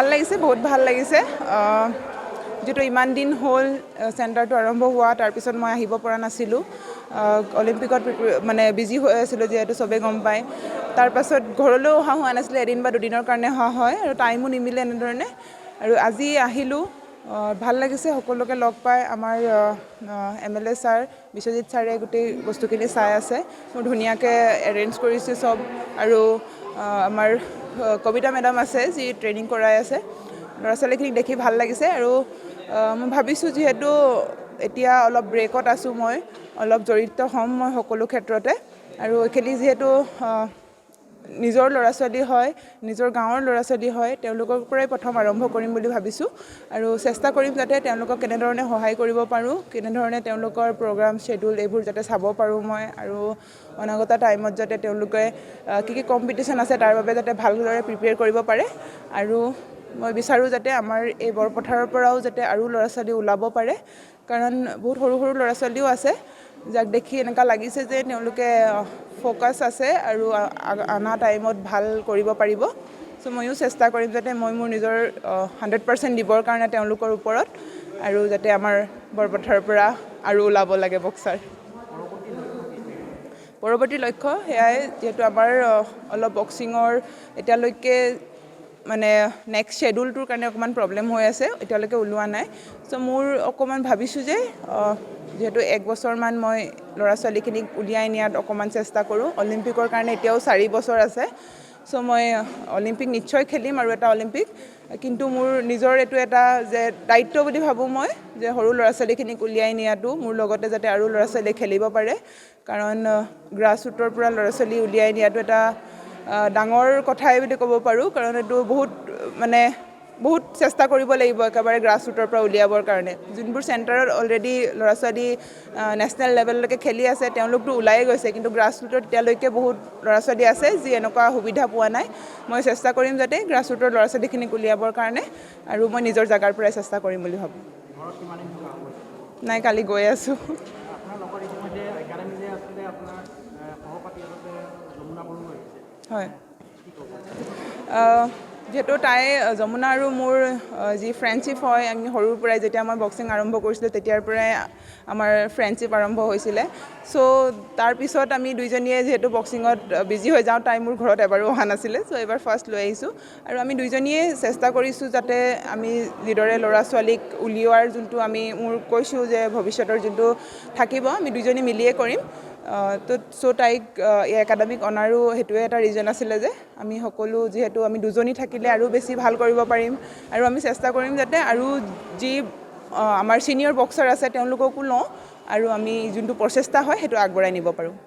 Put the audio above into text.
ভাল লাগিছে, বহুত ভাল লাগিছে। যেটো ইমান দিন হ'ল চেণ্টাৰটো আৰম্ভ হোৱা, তাৰপিছত মই আহিব পৰা নাছিলোঁ। অলিম্পিকত মানে বিজি হৈ আছিলোঁ, যিহেতু চবেই গম পায়। তাৰপাছত ঘৰলৈও অহা হোৱা নাছিলে, এদিন বা দুদিনৰ কাৰণে অহা হয়, আৰু টাইমো নিমিলে এনেধৰণে। আৰু আজি আহিলোঁ, ভাল লাগিছে সকলোকে লগ পাই। আমাৰ MLA ছাৰ, বিশ্বজিৎ ছাৰে গোটেই বস্তুখিনি চাই আছে। মোৰ ধুনীয়াকৈ এৰেঞ্জ কৰিছে চব, আৰু আমাৰ কবিতা মেডাম আছে, যি ট্ৰেইনিং কৰাই আছে। ল'ৰা ছোৱালীখিনিক দেখি ভাল লাগিছে, আৰু মই ভাবিছোঁ যিহেতু এতিয়া অলপ ব্ৰেকত আছোঁ, মই অলপ জড়িত হ'ম মই সকলো ক্ষেত্ৰতে। আৰু এইখিনি যিহেতু নিজৰ ল'ৰা ছোৱালী হয়, নিজৰ গাঁৱৰ ল'ৰা ছোৱালী হয়, তেওঁলোকৰ পৰাই প্ৰথম আৰম্ভ কৰিম বুলি ভাবিছোঁ। আৰু চেষ্টা কৰিম যাতে তেওঁলোকক কেনেধৰণে সহায় কৰিব পাৰোঁ, কেনেধৰণে তেওঁলোকৰ প্ৰগ্ৰাম শ্বেডিউল এইবোৰ যাতে চাব পাৰোঁ মই, আৰু অনাগত টাইমত যাতে তেওঁলোকে কি কম্পিটিশ্যন আছে তাৰ বাবে যাতে ভালদৰে প্ৰিপেয়াৰ কৰিব পাৰে। আৰু মই বিচাৰোঁ যাতে আমাৰ এই বৰপথাৰৰ পৰাও যাতে আৰু ল'ৰা ছোৱালী ওলাব পাৰে, কাৰণ বহুত সৰু সৰু ল'ৰা ছোৱালীও আছে, যাক দেখি এনেকুৱা লাগিছে যে তেওঁলোকে ফ'কাছ আছে আৰু অনা টাইমত ভাল কৰিব পাৰিব। চ' ময়ো চেষ্টা কৰিম যাতে মই মোৰ নিজৰ 100% দিবৰ কাৰণে তেওঁলোকৰ ওপৰত, আৰু যাতে আমাৰ বৰপথাৰৰ পৰা আৰু ওলাব লাগে বক্সাৰ। পৰৱৰ্তী লক্ষ্য সেয়াই, যিহেতু আমাৰ অলপ বক্সিঙৰ এতিয়ালৈকে মানে নেক্সট শ্বেডিউলটোৰ কাৰণে অকণমান প্ৰব্লেম হৈ আছে, এতিয়ালৈকে ওলোৱা নাই। চ' মোৰ অকণমান ভাবিছোঁ যে যিহেতু 1 বছৰমান মই ল'ৰা ছোৱালীখিনিক উলিয়াই নিয়াত অকণমান চেষ্টা কৰোঁ। অলিম্পিকৰ কাৰণে এতিয়াও 4 বছৰ আছে। চ' মই অলিম্পিক নিশ্চয় খেলিম, আৰু এটা অলিম্পিক। কিন্তু মোৰ নিজৰ এইটো এটা যে দায়িত্ব বুলি ভাবোঁ মই, যে সৰু ল'ৰা ছোৱালীখিনিক উলিয়াই নিয়াটো, মোৰ লগতে যাতে আৰু ল'ৰা ছোৱালীয়ে খেলিব পাৰে। কাৰণ গ্ৰাছ ৰুটৰ পৰা ল'ৰা ছোৱালী উলিয়াই নিয়াটো এটা ডাঙৰ কথাই বুলি ক'ব পাৰোঁ, কাৰণ এইটো বহুত চেষ্টা কৰিব লাগিব একেবাৰে গ্ৰাছ ৰুটৰ পৰা উলিয়াবৰ কাৰণে। যোনবোৰ চেণ্টাৰত অলৰেডি ল'ৰা ছোৱালী নেশ্যনেল লেভেললৈকে খেলি আছে, তেওঁলোকতো ওলায়ে গৈছে, কিন্তু গ্ৰাছ ৰুটত এতিয়ালৈকে বহুত ল'ৰা ছোৱালী আছে যি এনেকুৱা সুবিধা পোৱা নাই। মই চেষ্টা কৰিম যাতে গ্ৰাছ ৰুটৰ ল'ৰা ছোৱালীখিনিক উলিয়াবৰ কাৰণে, আৰু মই নিজৰ জেগাৰ পৰাই চেষ্টা কৰিম বুলি ভাবোঁ। নাই, কালি গৈ আছোঁ। হয়, যিহেতু তাই যমুনা আৰু মোৰ যি ফ্ৰেণ্ডশ্বিপ হয়, আমি সৰুৰ পৰাই যেতিয়া মই বক্সিং আৰম্ভ কৰিছিলোঁ তেতিয়াৰ পৰাই আমাৰ ফ্ৰেণ্ডশ্বিপ আৰম্ভ হৈছিলে। চ' তাৰপিছত আমি দুইজনীয়ে যিহেতু বক্সিঙত বিজি হৈ যাওঁ, তাই মোৰ ঘৰত এবাৰো অহা নাছিলে। চ' এইবাৰ ফাৰ্ষ্ট লৈ আহিছোঁ, আৰু আমি দুইজনীয়ে চেষ্টা কৰিছোঁ যাতে আমি যিদৰে ল'ৰা ছোৱালীক উলিওৱাৰ যোনটো মোৰ কৈছোঁ যে ভৱিষ্যতৰ যোনটো থাকিব, আমি দুইজনী মিলিয়ে কৰিম। চ' তাইক এই একাডেমিক অনাৰো সেইটোৱে এটা ৰিজন আছিলে যে আমি সকলো যিহেতু আমি দুজনী থাকিলে আৰু বেছি ভাল কৰিব পাৰিম, আৰু আমি চেষ্টা কৰিম যাতে আৰু যি আমাৰ ছিনিয়ৰ বক্সাৰ আছে তেওঁলোককো লওঁ, আৰু আমি যোনটো প্ৰচেষ্টা হয় সেইটো আগবঢ়াই নিব পাৰোঁ।